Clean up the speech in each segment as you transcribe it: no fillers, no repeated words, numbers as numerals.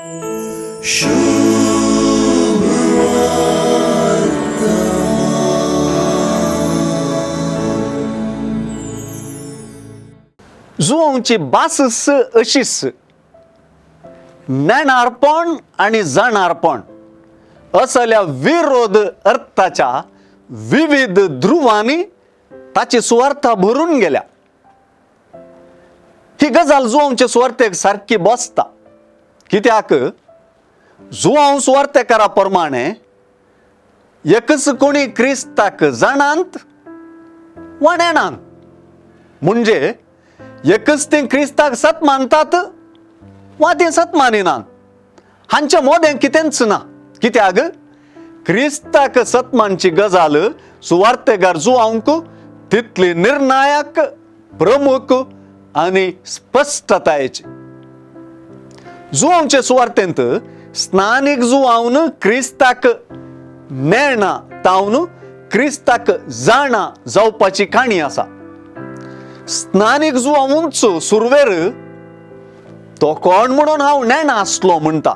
जुआंची बासस अशीच ज्ञानार्पण आणि जाणार्पण असल्या विरोध अर्थाच्या विविध ध्रुवांनी ताची सुवार्था भरून गेल्या. ही गजाल जुआंच्या सुवार्थेक सारखी बसता. कित्याक जुआंव सुवार्थेकारा प्रमाणे एकच कोणी क्रिस्ताक जाणांत वा नेणांत. म्हणजे एकच ते क्रिस्ताक सत मानतात वा ते सत मानिनात. हांच्या मोदें कितेंच ना. कित्याक क्रिस्ताक सतमानची गजाल सुवार्थेकार जुआंक तितली निर्णायक, प्रमुख आणि स्पष्टतायेची. जुआंचे सुवार्थेंत स्थानिक जुआवन क्रिस्ताक नेणा तावन क्रिस्ताक जाणा जावपाची काणी आसा. स्थानिक जुआवूंच सुरवेर तो कोण म्हणून हांव नेणा आसलो म्हणटा.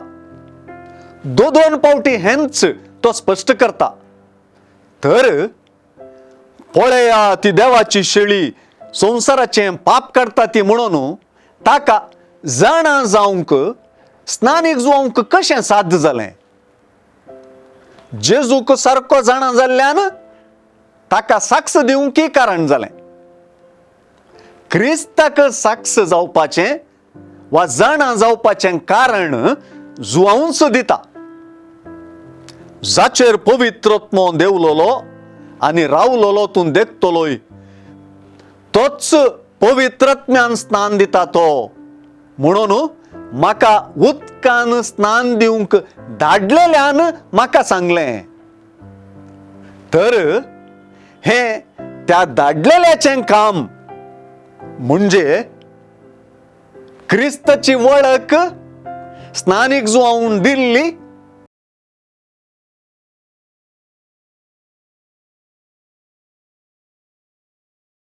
दोन पावटी हेंच तो स्पष्ट करता. तर पळया ती देवाची शेळी संसाराचे पाप करता ती म्हणून ताका जाणा जावंक स्थानिक जुआंक कशें साध्य जालें. जेजूक सारको जाणा जाल्ल्यान ताका साक्ष दिवंक कारण जालें. क्रिस्ताक साक्ष जावपाचें वा जाणा जावपाचें कारण जुआंवच दिता. जाचेर पवित्रत्व देवलोलो आनी रावलोलो तूं देखतलोय तोच पवित्रत्म्यान स्नान दिता तो. म्हणून म्हाका उदकान स्नान दिवंक धाडलेल्यान म्हाका सांगलें. तर हें त्या धाडलेल्याचें काम. म्हणजे क्रिस्ताची वळख स्थानिक जुआवून दिल्ली